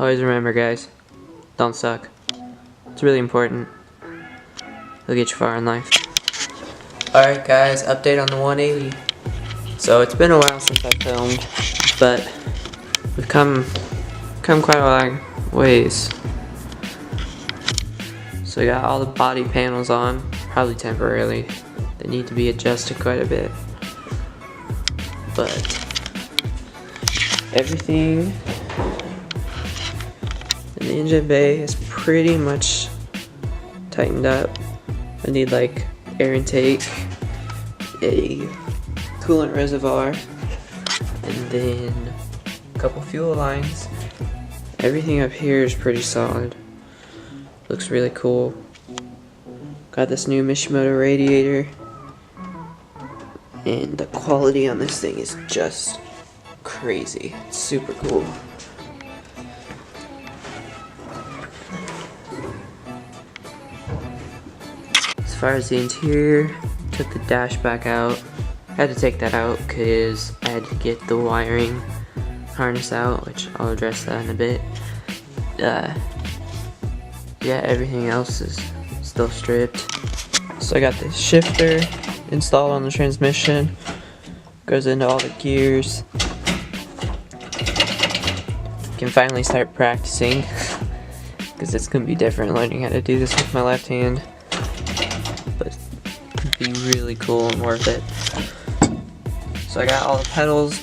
Always remember, guys, don't suck. It's really important. It'll get you far in life. Alright guys, update on the 180. So it's been a while since I filmed, but we've come quite a long ways. So we got all the body panels on, probably temporarily. They need to be adjusted quite a bit. But everything in the engine bay is pretty much tightened up. I need like air intake, a coolant reservoir, and then a couple fuel lines. Everything up here is pretty solid. Looks really cool. Got this new Mishimoto radiator, and the quality on this thing is just crazy. It's super cool. As far as the interior, took the dash back out. I had to take that out because I had to get the wiring harness out, which I'll address that in a bit. Yeah, everything else is still stripped. So I got this shifter installed on the transmission. Goes into all the gears. Can finally start practicing because it's gonna be different learning how to do this with my left hand. But it'd be really cool and worth it. So I got all the pedals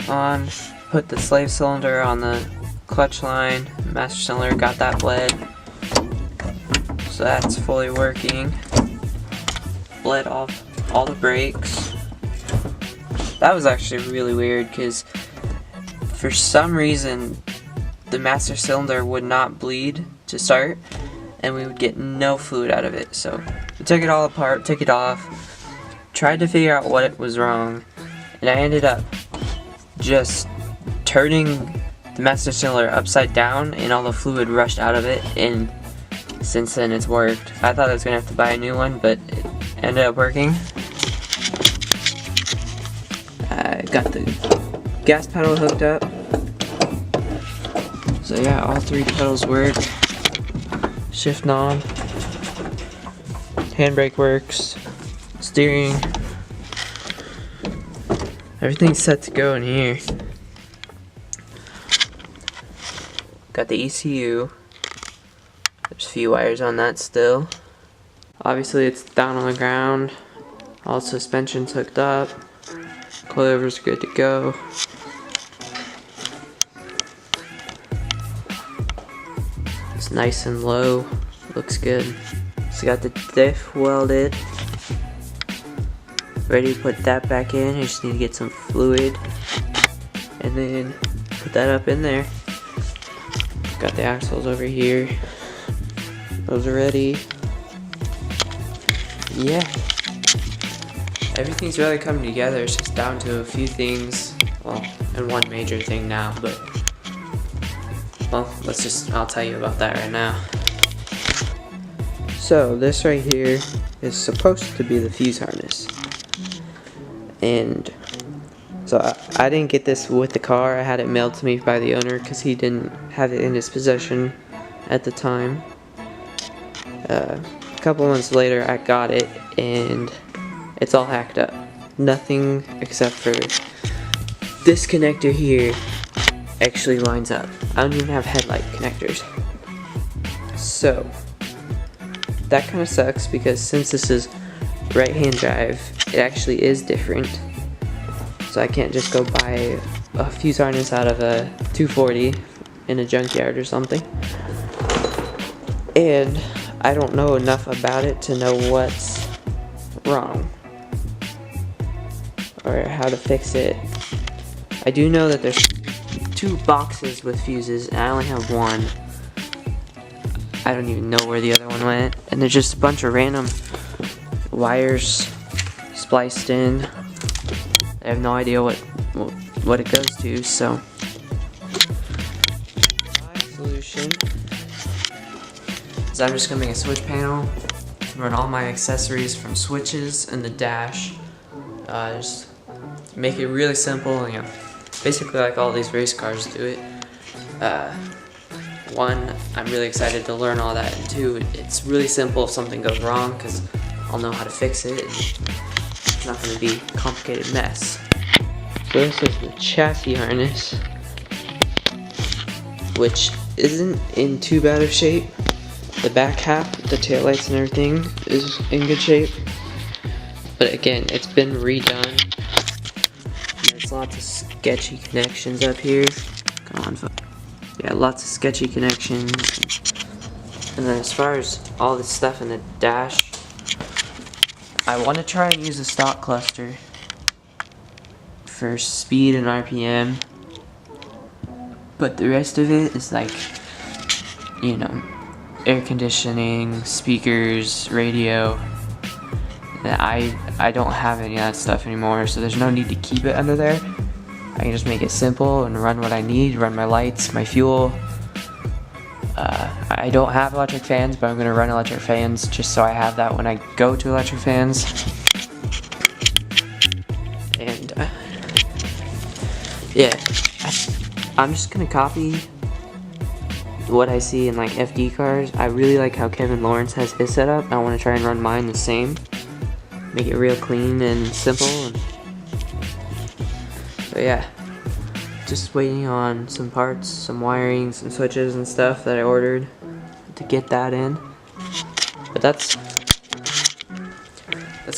on, put the slave cylinder on the clutch line, master cylinder, got that bled. So that's fully working. Bled off all the brakes. That was actually really weird because for some reason the master cylinder would not bleed to start and we would get no fluid out of it. So we took it all apart, took it off, tried to figure out what was wrong, and I ended up just turning the master cylinder upside down and all the fluid rushed out of it, and since then it's worked. I thought I was gonna have to buy a new one, but it ended up working. I got the gas pedal hooked up. So yeah, all three pedals work. Shift knob, handbrake works, steering. Everything's set to go in here. Got the ECU. There's a few wires on that still. Obviously it's down on the ground. All suspension's hooked up. Coilovers are good to go. It's nice and low. Looks good. So got the diff welded. Ready to put that back in. I just need to get some fluid and then put that up in there. Got the axles over here. Those are ready. Yeah. Everything's really coming together. It's just down to a few things. Well, and one major thing now, but well, I'll tell you about that right now. So this right here is supposed to be the fuse harness. And so I didn't get this with the car. I had it mailed to me by the owner because he didn't have it in his possession at the time. A couple months later I got it and it's all hacked up. Nothing except for this connector here actually lines up. I don't even have headlight connectors. So that kind of sucks because since this is right hand drive, it actually is different. So I can't just go buy a fuse harness out of a 240 in a junkyard or something. And I don't know enough about it to know what's wrong or how to fix it. I do know that there's 2 boxes with fuses and I only have one. I don't even know where the other one went, and there's just a bunch of random wires spliced in. I have no idea what it goes to, so my solution is I'm just gonna make a switch panel, run all my accessories from switches and the dash. Just make it really simple, you know, basically like all these race cars do it. One, I'm really excited to learn all that, and two, it's really simple if something goes wrong, because I'll know how to fix it, and it's not going to be a complicated mess. So this is the chassis harness, which isn't in too bad of shape. The back half, the taillights and everything, is in good shape. But again, it's been redone. There's lots of sketchy connections up here. Come on, folks. Yeah, lots of sketchy connections. And then as far as all this stuff in the dash, I want to try and use a stock cluster for speed and RPM. But the rest of it is like, you know, air conditioning, speakers, radio. And I don't have any of that stuff anymore, so there's no need to keep it under there. I can just make it simple and run what I need, run my lights, my fuel. I don't have electric fans, but I'm going to run electric fans just so I have that when I go to electric fans. And yeah, I'm just going to copy what I see in like FD cars. I really like how Kevin Lawrence has his setup. I want to try and run mine the same. Make it real clean and simple. But yeah, just waiting on some parts, some wiring, some switches and stuff that I ordered to get that in. But that's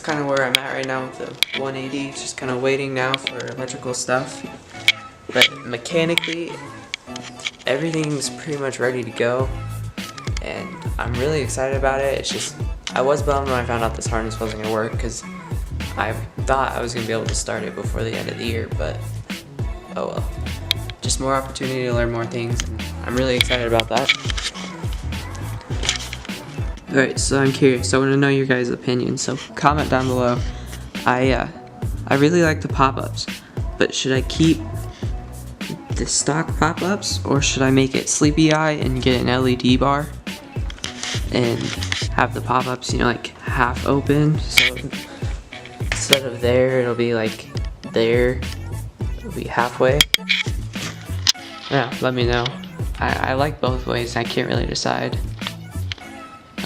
kind of where I'm at right now with the 180. Just kind of waiting now for electrical stuff. But mechanically, everything's pretty much ready to go, and I'm really excited about it. It's just, I was bummed when I found out this harness wasn't going to work, because I thought I was going to be able to start it before the end of the year, but oh well. Just more opportunity to learn more things, and I'm really excited about that. Alright, so I'm curious, so I want to know your guys' opinion, so comment down below. I really like the pop-ups, but should I keep the stock pop-ups, or should I make it sleepy eye and get an LED bar and have the pop-ups, you know, like half open, so instead of there it'll be like there, it'll be halfway. Yeah, let me know. I like both ways. I can't really decide.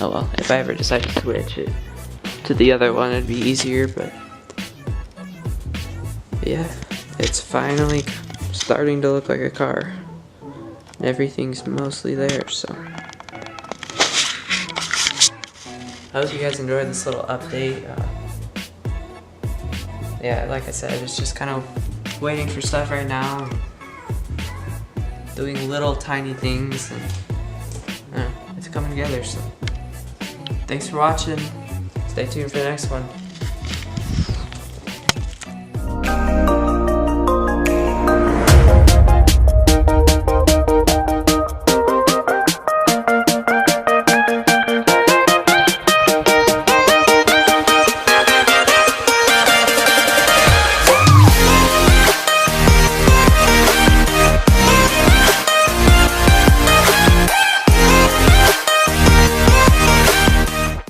Oh well, if I ever decide to switch it to the other one, it'd be easier, but yeah, it's finally starting to look like a car. Everything's mostly there, so I hope you guys enjoyed this little update. Yeah, like I said, it's just kind of waiting for stuff right now, doing little tiny things, and it's coming together. So thanks for watching. Stay tuned for the next one.